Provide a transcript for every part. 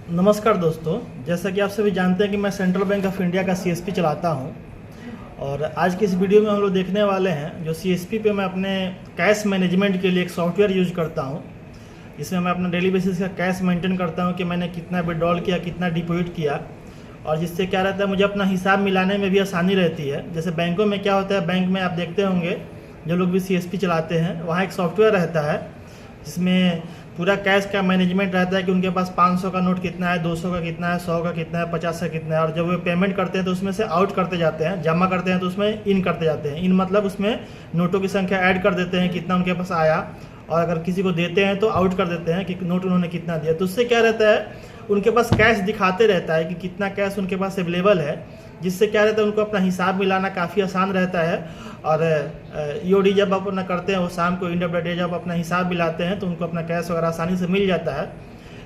नमस्कार दोस्तों, जैसा कि आप सभी जानते हैं कि मैं सेंट्रल बैंक ऑफ इंडिया का सीएसपी चलाता हूं। और आज की इस वीडियो में हम लोग देखने वाले हैं जो सीएसपी पे मैं अपने कैश मैनेजमेंट के लिए एक सॉफ्टवेयर यूज करता हूं। इसमें मैं अपना डेली बेसिस का कैश मेंटेन करता हूं कि मैंने कितना विड्रॉल किया, कितना डिपॉजिट किया, और जिससे क्या रहता है मुझे अपना हिसाब मिलाने में भी आसानी रहती है। जैसे बैंकों में क्या होता है, बैंक में आप देखते होंगे जो लोग भी सीएसपी चलाते हैं वहाँ एक सॉफ्टवेयर रहता है जिसमें पूरा कैश का मैनेजमेंट रहता है कि उनके पास 500 का नोट कितना है, 200 का कितना है, 100 का कितना है, 50 का कितना है। और जब वो पेमेंट करते हैं तो उसमें से आउट करते जाते हैं, जमा करते हैं तो उसमें इन करते जाते हैं। इन मतलब उसमें नोटों की संख्या ऐड कर देते हैं कितना उनके पास आया, और अगर किसी को देते हैं तो आउट कर देते हैं कि नोट उन्होंने कितना दिया। तो उससे क्या रहता है, उनके पास कैश दिखाते रहता है कि कितना कैश उनके पास अवेलेबल है, जिससे क्या रहता है उनको अपना हिसाब मिलाना काफ़ी आसान रहता है। और ईओडी जब आप अपना करते हैं वो शाम को एंड ऑफ द डे जब अपना हिसाब मिलाते हैं तो उनको अपना कैश वगैरह आसानी से मिल जाता है।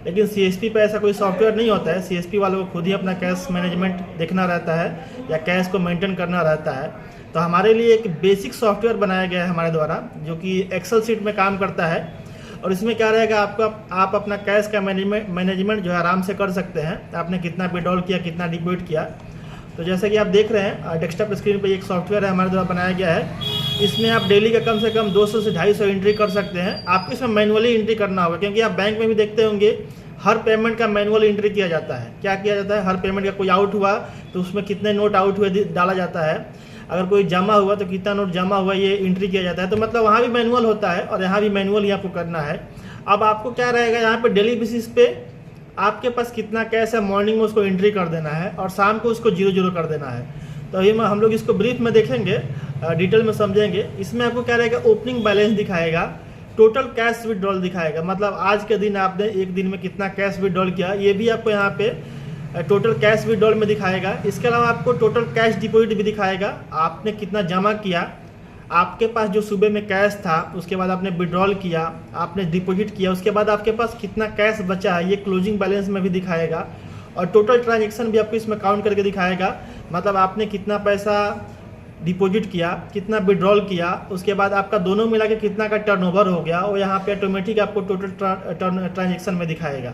लेकिन सीएसपी पे ऐसा कोई सॉफ्टवेयर नहीं होता है। सीएसपी वालों को खुद ही अपना कैश मैनेजमेंट देखना रहता है या कैश को मेंटेन करना रहता है। तो हमारे लिए एक बेसिक सॉफ्टवेयर बनाया गया है हमारे द्वारा, जो कि एक्सेल सीट में काम करता है। और इसमें क्या रहेगा, आप अपना कैश का मैनेजमेंट जो है आराम से कर सकते हैं। आपने कितना विड्रॉल किया, कितना डिपॉजिट किया। तो जैसा कि आप देख रहे हैं डेस्कटॉप स्क्रीन पे एक सॉफ्टवेयर है हमारे द्वारा बनाया गया है। इसमें आप डेली का कम से कम 200 से 250 एंट्री कर सकते हैं। आपको इसमें मैनुअली एंट्री करना होगा, क्योंकि आप बैंक में भी देखते होंगे हर पेमेंट का मैनुअल एंट्री किया जाता है। क्या किया जाता है, हर पेमेंट का कोई आउट हुआ तो उसमें कितने नोट आउट हुए डाला जाता है, अगर कोई जमा हुआ तो कितना नोट जमा हुआ ये एंट्री किया जाता है। तो मतलब वहाँ भी मैनुअल होता है और यहाँ भी मैनुअल ही आपको करना है। अब आपको क्या रहेगा, यहाँ पे डेली बेसिस पे आपके पास कितना कैश है, मॉर्निंग में उसको एंट्री कर देना है और शाम को उसको 0 कर देना है। तो अभी हम लोग इसको ब्रीफ में देखेंगे, डिटेल में समझेंगे। इसमें आपको क्या रहेगा, ओपनिंग बैलेंस दिखाएगा, टोटल कैश विड्रॉल दिखाएगा, मतलब आज के दिन आपने एक दिन में कितना कैश विड्रॉल किया ये भी आपको यहाँ पे टोटल कैश विड्रॉल में दिखाएगा। इसके अलावा आपको टोटल कैश डिपॉजिट भी दिखाएगा, आपने कितना जमा किया, आपके पास जो सुबह में कैश था उसके बाद आपने विड्रॉल किया, आपने डिपॉजिट किया, उसके बाद आपके पास कितना कैश बचा है ये क्लोजिंग बैलेंस में भी दिखाएगा। और टोटल ट्रांजैक्शन भी आपको इसमें काउंट करके दिखाएगा, मतलब आपने कितना पैसा डिपॉजिट किया, कितना विड्रॉल किया, उसके बाद आपका दोनों मिला के कितना का टर्नओवर हो गया, और यहाँ पे ऑटोमेटिक आपको टोटल ट्रांजैक्शन में दिखाएगा।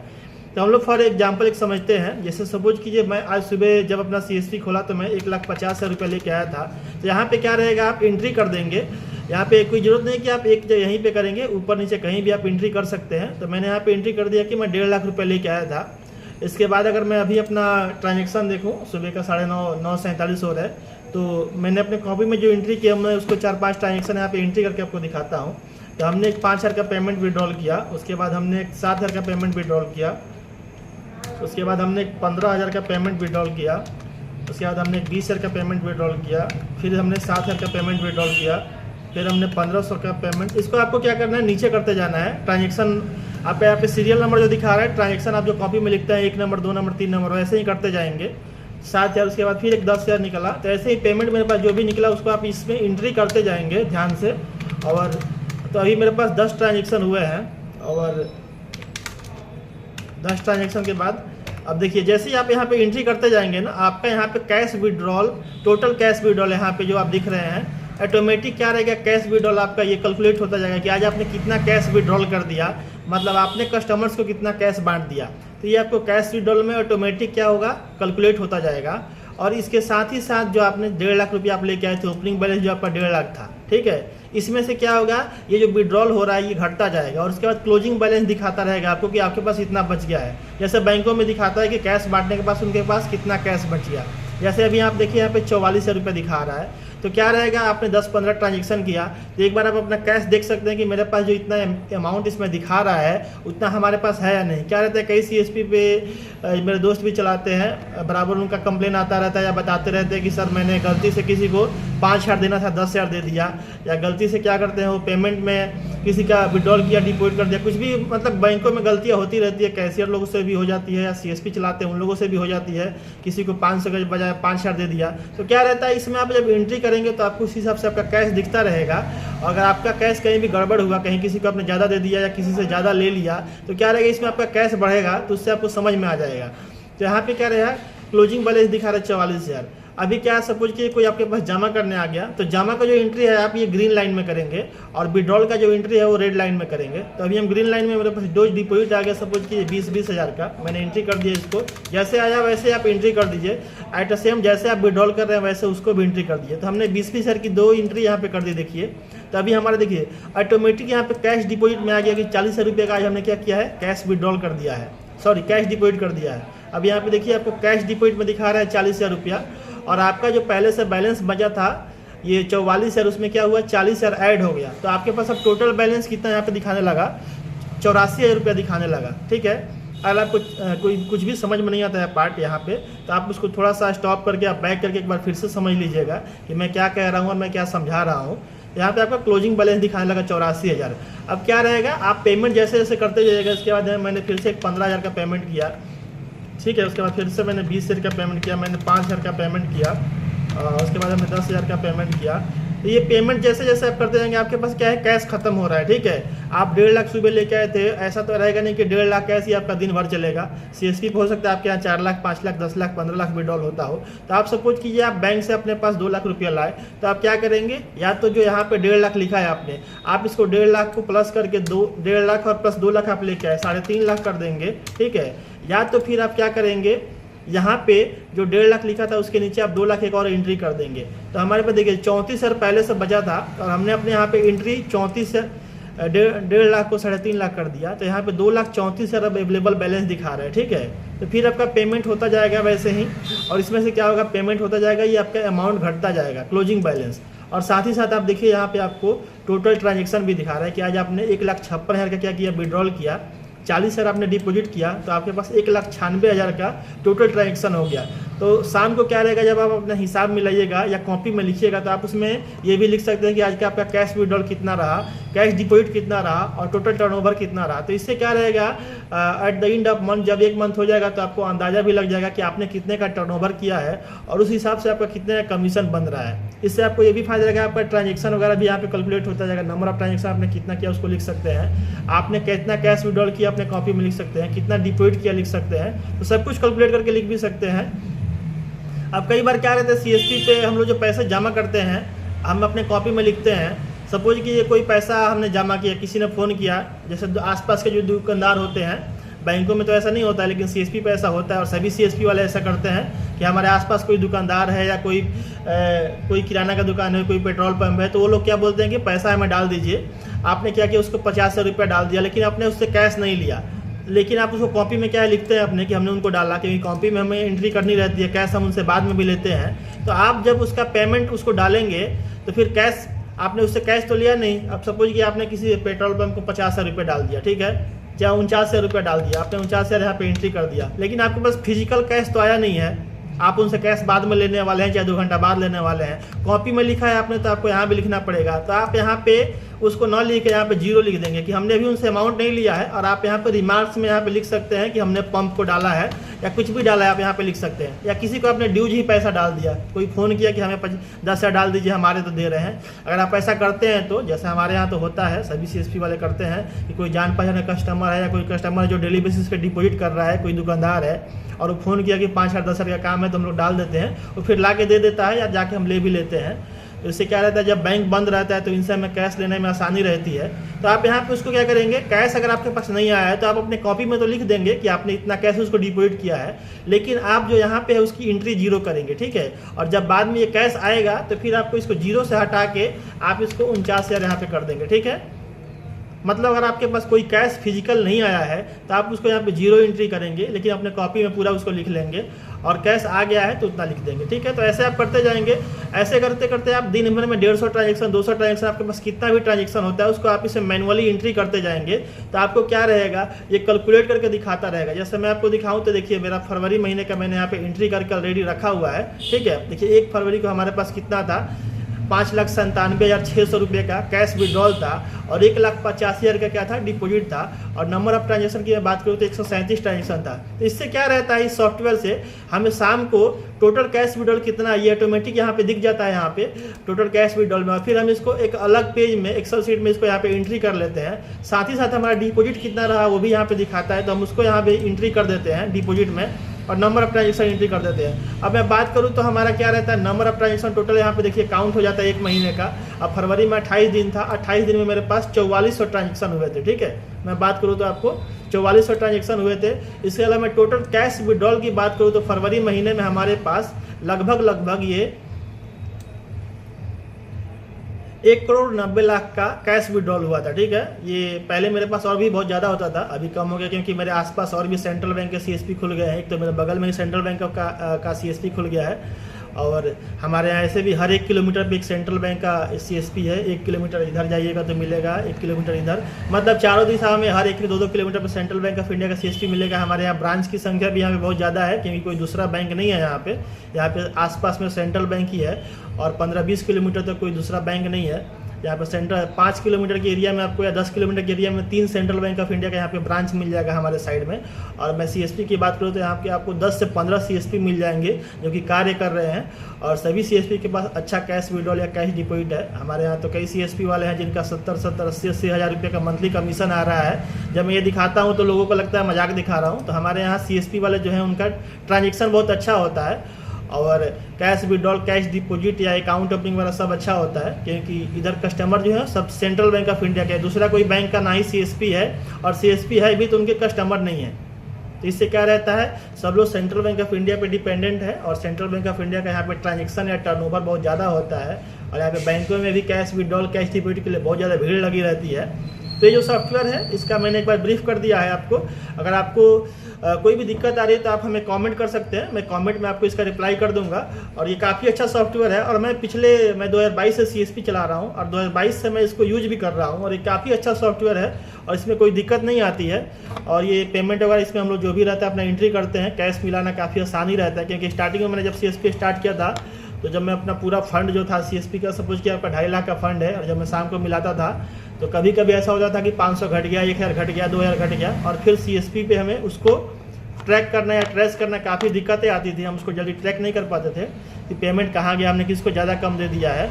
तो हम लोग फॉर एग्जांपल एक समझते हैं। जैसे सपोज कीजिए मैं आज सुबह जब अपना सीएसपी खोला तो मैं 1,50,000 रुपये लेके आया था। तो यहाँ पे क्या रहेगा, आप एंट्री कर देंगे। यहाँ पे कोई ज़रूरत नहीं कि आप एक यहीं पे करेंगे, ऊपर नीचे कहीं भी आप एंट्री कर सकते हैं। तो मैंने यहाँ पे एंट्री कर दिया कि मैं 1.5 लाख रुपये लेके आया था। इसके बाद अगर मैं अभी अपना ट्रांजेक्शन देखूँ, सुबह का 9:47 हो रहा है, तो मैंने अपने कॉपी में जो एंट्री किया मैं उसको 4-5 ट्रांजेक्शन यहाँ पे एंट्री करके आपको दिखाता हूँ। तो हमने एक 5,000 का पेमेंट विड्रॉल किया, उसके बाद हमने एक 7,000 का पेमेंट विड्रॉल किया, उसके बाद हमने 15,000 का पेमेंट विड्रॉल किया, उसके बाद हमने 20,000 का पेमेंट विड्रॉल किया, फिर हमने 7,000 का पेमेंट विड्रॉल किया, फिर हमने 1,500 का पेमेंट। इसको आपको क्या करना है, नीचे करते जाना है। ट्रांजेक्शन आप यहाँ पे सीरियल नंबर जो दिखा रहा है, ट्रांजेक्शन आप जो कॉपी में लिखते हैं 1 नंबर, 2 नंबर, 3 नंबर, वैसे ही करते जाएंगे। 7,000, उसके बाद फिर एक 10,000 निकला। तो ऐसे ही पेमेंट मेरे पास जो भी निकला उसको आप इसमें एंट्री करते जाएंगे ध्यान से। और तो अभी मेरे पास 10 ट्रांजेक्शन हुए हैं, और 10 ट्रांजेक्शन के बाद अब देखिए जैसे ही आप यहाँ पे एंट्री करते जाएंगे ना, आपका यहाँ पे cash withdrawal, total cash withdrawal यहाँ पे जो आप दिख रहे हैं, ऑटोमेटिक क्या रहेगा, कैश विड्रॉल आपका ये कैलकुलेट होता जाएगा कि आज आपने कितना कैश विड्रॉल कर दिया, मतलब आपने कस्टमर्स को कितना कैश बांट दिया। तो ये आपको कैश विड्रॉल में ऑटोमेटिक क्या होगा, कैलकुलेट होता जाएगा। और इसके साथ ही साथ जो आपने 1.5 लाख रुपये आप लेके आए थे, ओपनिंग बैलेंस जो आपका 1.5 लाख था, ठीक है, इसमें से क्या होगा, ये जो विड्रॉल हो रहा है ये घटता जाएगा। और उसके बाद क्लोजिंग बैलेंस दिखाता रहेगा आपको कि आपके पास इतना बच गया है। जैसे बैंकों में दिखाता है कि कैश बांटने के पास उनके पास कितना कैश बच गया। जैसे अभी आप देखिए यहाँ पे 44,000 रुपये दिखा रहा है। तो क्या रहेगा, आपने 10-15 ट्रांजेक्शन किया तो एक बार आप अपना कैश देख सकते हैं कि मेरे पास जो इतना अमाउंट इसमें दिखा रहा है उतना हमारे पास है या नहीं। क्या रहता है, कई सीएसपी पे मेरे दोस्त भी चलाते हैं, बराबर उनका कंप्लेन आता रहता है या बताते रहते हैं कि सर मैंने गलती से किसी को 5,000 देना था 10,000 दे दिया, या गलती से क्या करते हैं वो पेमेंट में किसी का विड्रॉल किया, डिपॉजिट कर दिया, कुछ भी, मतलब बैंकों में गलतियाँ होती रहती है। कैशियर लोगों से भी हो जाती है, या सीएसपी चलाते हैं उन लोगों से भी हो जाती है, किसी को 500 के बजाय 5,000 दे दिया। तो क्या रहता है, इसमें आप जब एंट्री करेंगे तो आपको उस हिसाब से आपका कैश दिखता रहेगा। अगर आपका कैश कहीं भी गड़बड़ हुआ, कहीं किसी को आपने ज़्यादा दे दिया या किसी से ज़्यादा ले लिया, तो क्या रहेगा, इसमें आपका कैश बढ़ेगा, तो उससे आपको समझ में आ जाएगा। तो यहाँ पे क्या रहेगा, क्लोजिंग बैलेंस दिखा रहा है 44,000। अभी क्या सपोज कि कोई आपके पास जमा करने आ गया, तो जमा का जो एंट्री है आप ये ग्रीन लाइन में करेंगे और विड्रॉल का जो एंट्री है वो रेड लाइन में करेंगे। तो अभी हम ग्रीन लाइन में, मेरे पास डोज डिपॉजिट आ गया सपोज कि 20 हज़ार का, मैंने एंट्री कर दिया इसको। जैसे आया वैसे आप एंट्री कर दीजिए, एट द सेम जैसे आप विड्रॉल कर रहे हैं वैसे उसको भी एंट्री कर दीजिए। तो हमने 20 हज़ार की 2 एंट्री यहाँ पे कर दी। देखिए तो अभी हमारा देखिए ऑटोमेटिक यहाँ पे कैश डिपॉजिट में आ गया कि 40 रुपये का आज हमने क्या किया है, कैश विड्रॉल कर दिया है, सॉरी कैश डिपॉजिट कर दिया है। अब यहाँ पे देखिए आपको कैश डिपॉजिट में दिखा रहा है 40,000 रुपया, और आपका जो पहले से बैलेंस बचा था ये 44,000, उसमें क्या हुआ 40,000 ऐड हो गया। तो आपके पास अब टोटल बैलेंस कितना यहाँ पे दिखाने लगा, 84,000 रुपया दिखाने लगा। ठीक है, अगर आपको कोई कुछ भी समझ में नहीं आता है पार्ट यहाँ पे, तो आप उसको थोड़ा सा स्टॉप करके आप बैक करके एक बार फिर से समझ लीजिएगा कि मैं क्या कह रहा हूँ और मैं क्या समझा रहा हूँ। यहाँ पे आपका क्लोजिंग बैलेंस दिखाने लगा 84,000। अब क्या रहेगा, आप पेमेंट जैसे जैसे करते जाइएगा। इसके बाद मैंने फिर से 15,000 का पेमेंट किया, ठीक है। उसके बाद फिर से मैंने 20,000 का पेमेंट किया, मैंने 5,000 का पेमेंट किया, उसके बाद हमने 10,000 का पेमेंट किया। तो ये पेमेंट जैसे जैसे आप करते जाएंगे आपके पास क्या है, कैश खत्म हो रहा है। ठीक है, आप 1.5 लाख सुबह लेके आए थे, ऐसा तो रहेगा नहीं कि 1.5 लाख कैश ही आपका दिन भर चलेगा। CSP पे हो सकता है आपके यहाँ 4 लाख, 5 लाख, 10 लाख, 15 लाख विड्रॉल होता हो। तो आप सपोज कीजिए आप बैंक से अपने पास 2 लाख रुपया लाए, तो आप क्या करेंगे, या तो जो यहाँ पे 1.5 लाख लिखा है आपने, आप इसको 1.5 लाख को प्लस करके 1.5 लाख और प्लस 2 लाख आप लेके आए, 3.5 लाख कर देंगे। ठीक है, या तो फिर आप क्या करेंगे, यहाँ पे जो 1.5 लाख लिखा था उसके नीचे आप 2 लाख एक और एंट्री कर देंगे। तो हमारे पास देखिए 34,000 पहले से बचा था और हमने अपने यहाँ पे एंट्री 34,000, 1.5 लाख को 3.5 लाख कर दिया। तो यहाँ पे 2,34,000 अब अवेलेबल बैलेंस दिखा रहा है। ठीक है, तो फिर आपका पेमेंट होता जाएगा वैसे ही, और इसमें से क्या होगा, पेमेंट होता जाएगा, ये आपका अमाउंट घटता जाएगा, क्लोजिंग बैलेंस। और साथ ही साथ आप देखिए यहाँ पे आपको टोटल ट्रांजेक्शन भी दिखा रहा है कि आज आपने 1,56,000 का क्या किया, विड्रॉल किया, 40,000 आपने डिपॉजिट किया, तो आपके पास 1,96,000 का टोटल ट्रांजेक्शन हो गया। तो शाम को क्या रहेगा, जब आप अपना हिसाब मिलाइएगा या कॉपी में लिखिएगा, तो आप उसमें ये भी लिख सकते हैं कि आज का आपका कैश विड्रॉल कितना रहा, कैश डिपॉजिट कितना रहा और टोटल टर्नओवर कितना रहा। तो इससे क्या रहेगा, at the end of month जब 1 मंथ हो जाएगा तो आपको अंदाजा भी लग जाएगा कि आपने कितने का टर्नओवर किया है और उस हिसाब से आपका कितने का कमीशन बन रहा है। इससे आपको ये भी फायदा रहेगा, आपका ट्रांजेक्शन वगैरह भी यहाँ पे कैलकुलेट होता जाएगा। नंबर ऑफ ट्रांजेक्शन आपने कितना किया उसको लिख सकते हैं, आपने कितना कैश विड्रॉल किया अपने कॉपी में लिख सकते हैं, कितना डिपॉजिट किया लिख सकते हैं, तो सब कुछ कैलकुलेट करके लिख भी सकते हैं। अब कई बार क्या रहता है, CSP पे हम लोग जो पैसे जमा करते हैं हम अपने कॉपी में लिखते हैं। सपोज कि ये कोई पैसा हमने जमा किया, किसी ने फ़ोन किया, जैसे आसपास के जो दुकानदार होते हैं, बैंकों में तो ऐसा नहीं होता है लेकिन CSP पे ऐसा होता है, और सभी CSP वाले ऐसा करते हैं कि हमारे आसपास कोई दुकानदार है या कोई किराना का दुकान है, कोई पेट्रोल पंप है, तो वो लोग क्या बोलते हैं कि पैसा हमें डाल दीजिए। आपने क्या किया, उसको 50 रुपया डाल दिया, लेकिन आपने उससे कैश नहीं लिया, लेकिन आप उसको कॉपी में क्या लिखते हैं अपने कि हमने उनको डाला, क्योंकि कॉपी में हमें एंट्री करनी रहती है, कैश हम उनसे बाद में भी लेते हैं। तो आप जब उसका पेमेंट उसको डालेंगे तो फिर कैश, आपने उससे कैश तो लिया नहीं। अब सपोज कि आपने किसी पेट्रोल पंप को 50 रुपये डाल दिया, ठीक है, या 49 रुपये डाल दिया, आपने 49 यहाँ पे एंट्री कर दिया, लेकिन आपके पास फिजिकल कैश तो आया नहीं है, आप उनसे कैश बाद में लेने वाले हैं, चाहे 2 घंटा बाद लेने वाले हैं। कॉपी में लिखा है आपने, तो आपको यहाँ भी लिखना पड़ेगा। तो आप यहाँ पे उसको न लिख के यहाँ पे 0 लिख देंगे कि हमने भी उनसे अमाउंट नहीं लिया है, और आप यहाँ पे रिमार्क्स में यहाँ पे लिख सकते हैं कि हमने पंप को डाला है या कुछ भी डाला है, आप यहाँ पे लिख सकते हैं। या किसी को आपने ड्यूज ही पैसा डाल दिया, कोई फ़ोन किया कि हमें 10,000 डाल दीजिए, हमारे तो दे रहे हैं। अगर आप ऐसा करते हैं तो जैसे हमारे यहाँ तो होता है, सभी CSP वाले करते हैं कि कोई जान पहचान कस्टमर है या कोई कस्टमर जो डेली बेसिस पे डिपॉजिट कर रहा है, कोई दुकानदार है और वो फ़ोन किया कि 5,000 10,000 का काम है, तो हम लोग डाल देते हैं, वो फिर ला के दे देता है या जाके हम ले भी लेते हैं। तो इससे क्या रहता है, जब बैंक बंद रहता है तो इनसे हमें कैश लेने में आसानी रहती है। तो आप यहाँ पे उसको क्या करेंगे, कैश अगर आपके पास नहीं आया है तो आप अपने कॉपी में तो लिख देंगे कि आपने इतना कैश उसको डिपॉजिट किया है, लेकिन आप जो यहाँ पे है उसकी एंट्री 0 करेंगे, ठीक है। और जब बाद में ये कैश आएगा तो फिर आपको इसको 0 से हटा के आप इसको 49,000 यहाँ पे कर देंगे, ठीक है। मतलब अगर आपके पास कोई कैश फिजिकल नहीं आया है तो आप उसको यहाँ पे 0 एंट्री करेंगे, लेकिन अपने कॉपी में पूरा उसको लिख लेंगे, और कैश आ गया है तो उतना लिख देंगे, ठीक है। तो ऐसे आप करते जाएंगे। ऐसे करते करते आप दिन भर में 150 ट्रांजेक्शन, 200 ट्रांजेक्शन, आपके पास कितना भी ट्रांजेक्शन होता है उसको आप इसे मैनुअली एंट्री करते जाएंगे। तो आपको क्या रहेगा, ये कैलकुलेट करके दिखाता रहेगा। जैसे मैं आपको दिखाऊँ तो देखिए, मेरा फरवरी महीने का मैंने यहाँ पे एंट्री करके ऑलरेडी रखा हुआ है, ठीक है। देखिए 1 फरवरी को हमारे पास कितना था, 5,97,600 रुपये का कैश विड्रॉल था, और 1,85,000 का क्या था, डिपॉजिट था। और नंबर ऑफ ट्रांजेक्शन की मैं बात करूँ तो 137 ट्रांजेक्शन था। तो इससे क्या रहता है, इस सॉफ्टवेयर से हमें शाम को टोटल कैश विड्रॉल कितना, ये ऑटोमेटिक यहाँ पे दिख जाता है, यहाँ पे टोटल कैश विड्रॉल में। और फिर हम इसको एक अलग पेज में, एक्सेल शीट में इसको यहाँ पे एंट्री कर लेते हैं। साथ ही साथ हमारा डिपॉजिट कितना रहा वो भी यहाँ पे दिखाता है, तो हम उसको यहाँ पे एंट्री कर देते हैं डिपॉजिट में। और नंबर ऑफ ट्रांजेक्शन एंट्री कर देते हैं। अब मैं बात करूँ तो हमारा क्या रहता है, नंबर ऑफ ट्रांजेक्शन टोटल यहाँ पे देखिए काउंट हो जाता है 1 महीने का। अब फरवरी में 28 दिन था, 28 दिन में मेरे पास 4400 ट्रांजेक्शन हुए थे, ठीक है। मैं बात करूँ तो आपको 4400 ट्रांजेक्शन हुए थे। इसके अलावा मैं टोटल कैश विड्रॉल की बात करूँ तो फरवरी महीने में हमारे पास लगभग ये 1,90,00,000 का कैश विड्रॉल हुआ था, ठीक है। ये पहले मेरे पास और भी बहुत ज़्यादा होता था, अभी कम हो गया क्योंकि मेरे आसपास और भी सेंट्रल बैंक के सीएसपी खुल गए हैं। एक तो मेरे बगल में ही सेंट्रल बैंक का सीएसपी खुल गया है, और हमारे यहाँ ऐसे भी हर 1 किलोमीटर पे एक सेंट्रल बैंक का सीएसपी है। 1 किलोमीटर इधर जाइएगा तो मिलेगा, 1 किलोमीटर इधर, मतलब चारों दिशा में हर 1-2 किलोमीटर पर सेंट्रल बैंक ऑफ इंडिया का सीएसपी मिलेगा। हमारे यहाँ ब्रांच की संख्या भी यहाँ पे बहुत ज़्यादा है क्योंकि कोई दूसरा बैंक नहीं है यहाँ पे आसपास में सेंट्रल बैंक ही है, और 15-20 किलोमीटर तक कोई दूसरा बैंक नहीं है। यहाँ पर सेंट्रल 5 किलोमीटर के एरिया में आपको या 10 किलोमीटर के एरिया में 3 सेंट्रल बैंक ऑफ इंडिया का यहाँ पे ब्रांच मिल जाएगा हमारे साइड में। और मैं सीएसपी की बात करूँ तो यहाँ पे आपको 10 से 15 सीएसपी मिल जाएंगे जो कि कार्य कर रहे हैं, और सभी सीएसपी के पास अच्छा कैश विड्रॉल या कैश डिपॉजिट है। हमारे यहाँ तो कई सीएसपी वाले हैं जिनका 70-70, 80-80 हज़ार रुपये का मंथली कमीशन आ रहा है। जब मैं ये दिखाता हूँ तो लोगों को लगता है मजाक दिखा रहा हूँ। तो हमारे यहाँ सीएसपी वाले जो है उनका ट्रांजेक्शन बहुत अच्छा होता है, और कैश विड्रॉल, कैश डिपॉजिट या अकाउंट ओपनिंग वाला सब अच्छा होता है क्योंकि इधर कस्टमर जो है सब सेंट्रल बैंक ऑफ इंडिया के है। दूसरा कोई बैंक का ना ही सीएसपी है, और सीएसपी है भी तो उनके कस्टमर नहीं है। तो इससे क्या रहता है, सब लोग सेंट्रल बैंक ऑफ इंडिया पे डिपेंडेंट है, और सेंट्रल बैंक ऑफ इंडिया का यहाँ पे ट्रांजेक्शन या टर्नओवर बहुत ज़्यादा होता है, और यहाँ पे बैंकों में भी कैश विड्रॉल, कैश डिपॉजिट के लिए बहुत ज़्यादा भीड़ लगी रहती है। तो ये जो सॉफ्टवेयर है इसका मैंने एक बार ब्रीफ कर दिया है आपको। अगर आपको कोई भी दिक्कत आ रही है तो आप हमें कमेंट कर सकते हैं, मैं कमेंट में आपको इसका रिप्लाई कर दूंगा। और ये काफ़ी अच्छा सॉफ्टवेयर है, और मैं 2022 से सीएसपी चला रहा हूँ, और 2022 से मैं इसको यूज भी कर रहा हूँ, और ये काफ़ी अच्छा सॉफ्टवेयर है और इसमें कोई दिक्कत नहीं आती है। और ये पेमेंट वगैरह इसमें हम लोग जो भी रहता है अपना एंट्री करते हैं, कैश मिलाना काफ़ी आसानी रहता है क्योंकि स्टार्टिंग में मैंने जब सीएसपी स्टार्ट किया था तो जब मैं अपना पूरा फंड जो था सीएसपी का, सपोज कि आपका 2.5 लाख का फंड है, और जब मैं शाम को मिलाता था तो कभी कभी ऐसा होता था कि 500 घट गया, 1000 घट गया, 2000 घट गया, और फिर सीएसपी पे हमें उसको ट्रैक करना या ट्रेस करना काफ़ी दिक्कतें आती थी। हम उसको जल्दी ट्रैक नहीं कर पाते थे कि पेमेंट कहाँ गया, हमने किसको ज़्यादा कम दे दिया है।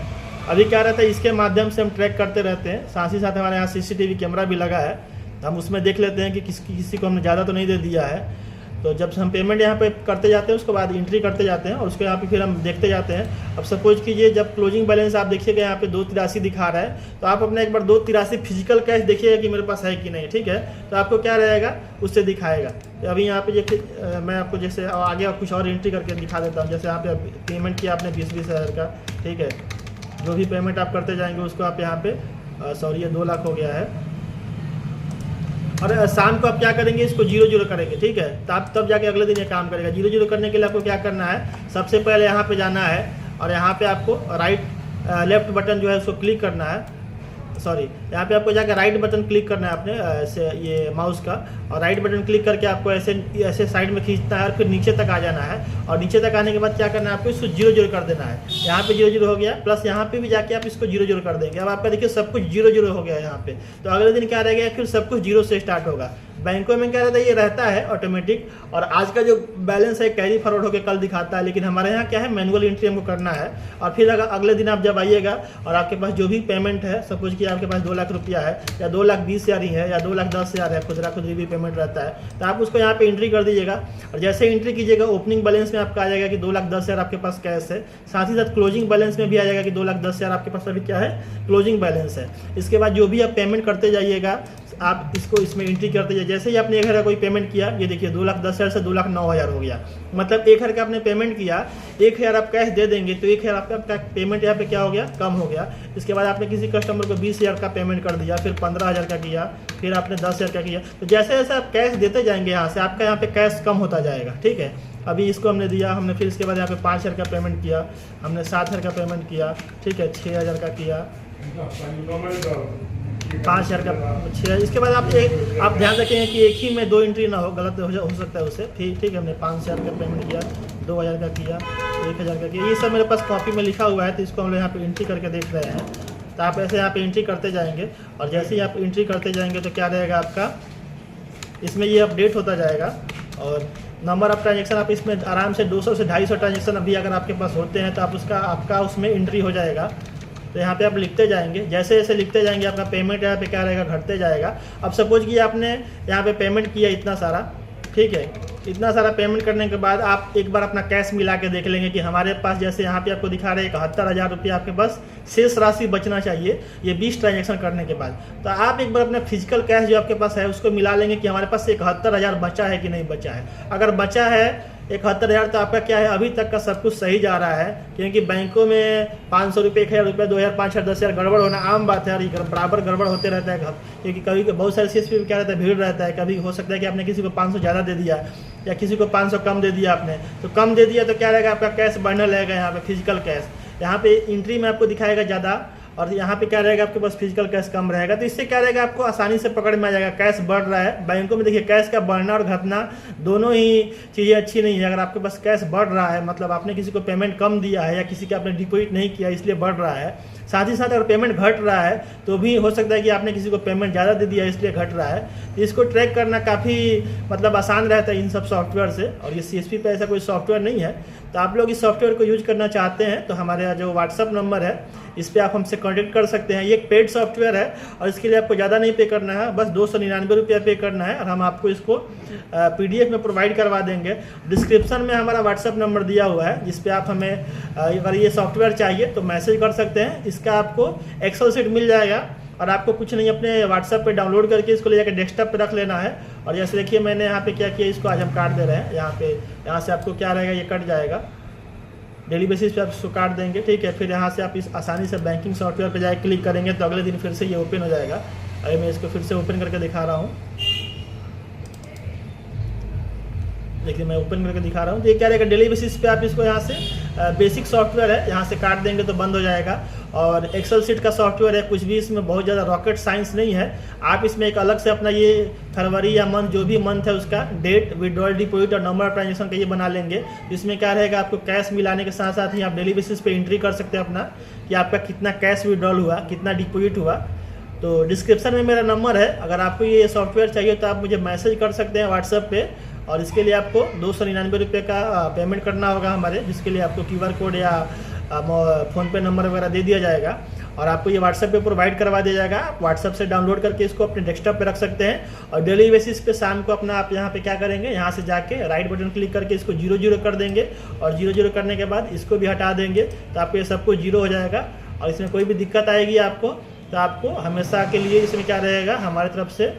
अभी क्या रहता है, इसके माध्यम से हम ट्रैक करते रहते हैं। साथ ही साथ हमारे यहाँ सीसीटीवी कैमरा भी लगा है, हम उसमें देख लेते हैं कि किसी को हमने ज़्यादा तो नहीं दे दिया है। तो जब हम पेमेंट यहाँ पे करते जाते हैं उसके बाद एंट्री करते जाते हैं, और उसके यहाँ पे फिर हम देखते जाते हैं। अब सपोज कीजिए जब क्लोजिंग बैलेंस आप देखिएगा यहाँ पे 283 दिखा रहा है, तो आप अपना एक बार 283 फिजिकल कैश देखिएगा कि मेरे पास है कि नहीं, ठीक है। तो आपको क्या रहेगा, उससे दिखाएगा। तो अभी यहाँ पे जैसे मैं आपको जैसे आगे कुछ और एंट्री करके दिखा देता हूँ। जैसे यहाँ पे पेमेंट किया आपने 20-20 हज़ार का, ठीक है। जो भी पेमेंट आप करते जाएंगे उसको आप यहाँ पे सॉरी ये 2 लाख हो गया है, और शाम को आप क्या करेंगे, इसको 0-0 करेंगे, ठीक है। तो आप तब जाके अगले दिन ये काम करेगा। 0-0 करने के लिए आपको क्या करना है, सबसे पहले यहाँ पे जाना है, और यहाँ पे आपको लेफ्ट बटन जो है उसको क्लिक करना है, सॉरी यहाँ पे आपको जाकर राइट बटन क्लिक करना है अपने ऐसे ये माउस का, और राइट बटन क्लिक करके आपको ऐसे साइड में खींचना है और फिर नीचे तक आ जाना है। और नीचे तक आने के बाद क्या करना है, आपको इसको 0-0 कर देना है। यहाँ पे 0-0 हो गया, प्लस यहाँ पे भी जाके आप इसको 0-0 कर देंगे। अब आपका देखिए सब कुछ 0-0 हो गया यहाँ पे। तो अगले दिन क्या रहेगा, फिर सब कुछ 0 से स्टार्ट होगा। बैंकों में क्या रहता है, ये रहता है ऑटोमेटिक, और आज का जो बैलेंस है कैरी फॉरवर्ड होकर कल दिखाता है, लेकिन हमारे यहाँ क्या है, मैनुअल एंट्री हमको करना है। और फिर अगर अगले दिन आप जब आइएगा और आपके पास जो भी पेमेंट है, सपोज कि आपके पास 2 लाख रुपया है, या 2,20,000 ही है, या 2,10,000 है, खुदरा खुदरी भी पेमेंट रहता है, तो आप उसको यहाँ पे एंट्री कर दीजिएगा। और जैसे एंट्री कीजिएगा ओपनिंग बैलेंस में आपका आ जाएगा कि 2,10,000 आपके पास कैश है। साथ ही साथ क्लोजिंग बैलेंस में भी आ जाएगा कि 2,10,000 आपके पास अभी क्या है, क्लोजिंग बैलेंस है। इसके बाद जो भी आप पेमेंट करते जाइएगा आप इसको इसमें एंट्री करते जाइए। जैसे ही आपने 1,000 का कोई पेमेंट किया, ये देखिए 2,10,000 से 2,09,000 हो गया, मतलब 1,000 का आपने पेमेंट किया, 1,000 आप कैश दे देंगे तो 1,000 आपका पेमेंट यहाँ पे क्या हो गया, कम हो गया। इसके बाद आपने किसी कस्टमर को 20,000 का पेमेंट कर दिया, फिर 15,000 का किया, फिर आपने 10,000 का किया। तो जैसे जैसे आप कैश देते जाएंगे यहाँ से आपका यहाँ पे कैश कम होता जाएगा, ठीक है। अभी इसको हमने दिया, हमने फिर इसके बाद यहाँ पे 5,000 का पेमेंट किया, हमने 7,000 का पेमेंट किया, ठीक है, 6,000 का किया, 5,000 का 6,000। इसके बाद आप ध्यान रखेंगे कि एक ही में 2 एंट्री ना हो, गलत हो सकता है उससे। ठीक है, हमने 5,000 का पेमेंट किया, 2,000 का किया, 1,000 का किया। ये सब मेरे पास कॉपी में लिखा हुआ है, तो इसको हम लोग यहाँ पे एंट्री करके देख रहे हैं। तो आप ऐसे यहाँ पे एंट्री करते जाएंगे, और जैसे ही आप एंट्री करते जाएंगे तो क्या रहेगा आपका, इसमें ये अपडेट होता जाएगा। और नंबर ऑफ ट्रांजेक्शन आप इसमें आराम से 200 से 250 ट्रांजेक्शन अभी अगर आपके पास होते हैं तो आप आपका उसमें एंट्री हो जाएगा। तो यहाँ पे आप लिखते जाएंगे, जैसे जैसे लिखते जाएंगे आपका पेमेंट यहाँ पे क्या रहेगा, घटते जाएगा। अब सपोज कि आपने यहाँ पे पेमेंट किया इतना सारा, ठीक है, इतना सारा पेमेंट करने के बाद आप एक बार अपना कैश मिला के देख लेंगे कि हमारे पास जैसे यहाँ पे आपको दिखा रहे हैं 71,000 रुपये आपके पास शेष राशि बचना चाहिए ये 20 ट्रांजेक्शन करने के बाद। तो आप एक बार अपने फिजिकल कैश जो आपके पास है उसको मिला लेंगे कि हमारे पास 71,000 बचा है कि नहीं बचा है। अगर बचा है 71,000 तो आपका क्या है, अभी तक का सब कुछ सही जा रहा है, क्योंकि बैंकों में 500 रुपये, 1,000 रुपये, 2,000, 5,000, 10,000 गड़बड़ होना आम बात है और ये बराबर गड़बड़ होते रहता है। क्योंकि कभी बहुत सारे CSP में क्या रहता है, भीड़ रहता है। कभी हो सकता है कि आपने किसी को 500 ज़्यादा दे दिया या किसी को 500 कम दे दिया आपने, तो कम दे दिया तो क्या रहेगा, आपका कैश बढ़ने लगेगा। यहाँ पे फिजिकल कैश, यहाँ पे एंट्री में आपको दिखाएगा ज़्यादा और यहाँ पे क्या रहेगा, आपके पास फिजिकल कैश कम रहेगा। तो इससे क्या रहेगा, आपको आसानी से पकड़ में आ जाएगा कैश बढ़ रहा है। बैंकों में देखिए कैश का बढ़ना और घटना दोनों ही चीज़ें अच्छी नहीं है। अगर आपके पास कैश बढ़ रहा है मतलब आपने किसी को पेमेंट कम दिया है या किसी का आपने डिपॉजिट नहीं किया इसलिए बढ़ रहा है, साथ ही साथ अगर पेमेंट घट रहा है तो भी हो सकता है कि आपने किसी को पेमेंट ज़्यादा दे दिया इसलिए घट रहा है। तो इसको ट्रैक करना काफ़ी मतलब आसान रहता है इन सब सॉफ्टवेयर से, और ये CSP पे ऐसा कोई सॉफ्टवेयर नहीं है। तो आप लोग इस सॉफ्टवेयर को यूज करना चाहते हैं तो हमारे जो व्हाट्सअप नंबर है इस पर आप हमसे कॉन्टेक्ट कर सकते हैं। ये एक पेड सॉफ्टवेयर है और इसके लिए आपको ज़्यादा नहीं पे करना है, बस 299 रुपया पे करना है और हम आपको इसको PDF में प्रोवाइड करवा देंगे। डिस्क्रिप्शन में हमारा व्हाट्सअप नंबर दिया हुआ है जिस पे आप हमें अगर ये सॉफ्टवेयर चाहिए तो मैसेज कर सकते हैं। इसका आपको एक्सेल शीट मिल जाएगा और आपको कुछ नहीं अपने व्हाट्सएप पे डाउनलोड करके इसको ले जाकर डेस्कटॉप पे रख लेना है। और जैसे देखिए मैंने यहाँ पे क्या किया, इसको आज हम काट दे रहे हैं। यहाँ से आपको क्या रहेगा, ये कट जाएगा, डेली बेसिस पे आप इसको काट देंगे, ठीक है। फिर यहाँ से आप इस आसानी से बैंकिंग सॉफ्टवेयर पे जाकर क्लिक करेंगे तो अगले दिन फिर से ये ओपन हो जाएगा। अरे मैं इसको फिर से ओपन करके दिखा रहा हूँ, देखिए मैं ओपन करके दिखा रहा हूँ। तो ये क्या रहेगा, डेली बेसिस पे आप इसको यहाँ से बेसिक सॉफ्टवेयर है, यहाँ से काट देंगे तो बंद हो जाएगा। और एक्सेल शीट का सॉफ्टवेयर है, कुछ भी इसमें बहुत ज़्यादा रॉकेट साइंस नहीं है। आप इसमें एक अलग से अपना ये फरवरी या मंथ जो भी मंथ है उसका डेट, विड्रॉल, डिपॉजिट और नंबर ऑफ ट्रांजेक्शन का ये बना लेंगे। इसमें क्या रहेगा, आपको कैश मिलाने के साथ साथ ही आप डेली बेसिस पे एंट्री कर सकते हैं अपना कि आपका कितना कैश विड्रॉल हुआ, कितना डिपॉजिट हुआ। तो डिस्क्रिप्शन में मेरा नंबर है, अगर आपको ये सॉफ्टवेयर चाहिए तो आप मुझे मैसेज कर सकते हैं व्हाट्सएप पे। और इसके लिए आपको 299 रुपये का पेमेंट करना होगा हमारे, जिसके लिए आपको QR कोड या फ़ोनपे नंबर वगैरह दे दिया जाएगा और आपको ये व्हाट्सएप पे प्रोवाइड करवा दिया जाएगा। आप व्हाट्सएप से डाउनलोड करके इसको अपने डेस्कटॉप पे रख सकते हैं और डेली बेसिस पे शाम को अपना आप यहाँ पे क्या करेंगे, यहाँ से जाके राइट बटन क्लिक करके इसको 0 कर देंगे और 0 करने के बाद इसको भी हटा देंगे तो आपको ये सब कुछ 0 हो जाएगा। और इसमें कोई भी दिक्कत आएगी आपको तो आपको हमेशा के लिए इसमें क्या रहेगा, हमारी तरफ से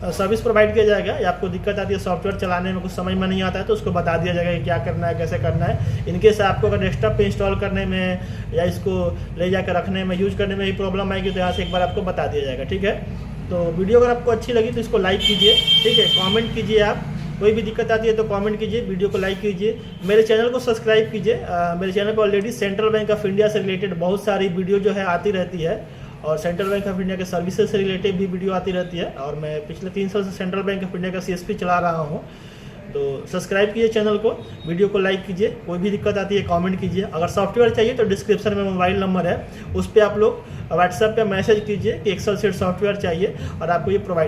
सर्विस प्रोवाइड किया जाएगा। या आपको दिक्कत आती है सॉफ्टवेयर चलाने में, कुछ समझ में नहीं आता है तो उसको बता दिया जाएगा कि क्या करना है, कैसे करना है। इनकेस आपको अगर डेस्कटॉप पे इंस्टॉल करने में या इसको ले जाकर रखने में, यूज करने में ही प्रॉब्लम आएगी तो यहाँ से एक बार आपको बता दिया जाएगा, ठीक है। तो वीडियो अगर आपको अच्छी लगी तो इसको लाइक कीजिए, ठीक है, कॉमेंट कीजिए। आप कोई भी दिक्कत आती है तो कमेंट कीजिए, वीडियो को लाइक कीजिए, मेरे चैनल को सब्सक्राइब कीजिए। मेरे चैनल पर already central bank of India से रिलेटेड बहुत सारी वीडियो जो है आती रहती है और सेंट्रल बैंक ऑफ इंडिया के सर्विसेज से रिलेटेड भी वीडियो आती रहती है। और मैं पिछले 3 साल से सेंट्रल बैंक ऑफ इंडिया का CSP चला रहा हूँ। तो सब्सक्राइब कीजिए चैनल को, वीडियो को लाइक कीजिए, कोई भी दिक्कत आती है कमेंट कीजिए। अगर सॉफ्टवेयर चाहिए तो डिस्क्रिप्शन में मोबाइल नंबर है, उस पर आप लोग व्हाट्सएप पे मैसेज कीजिए कि एक्सेल शीट सॉफ्टवेयर चाहिए और आपको ये प्रोवाइड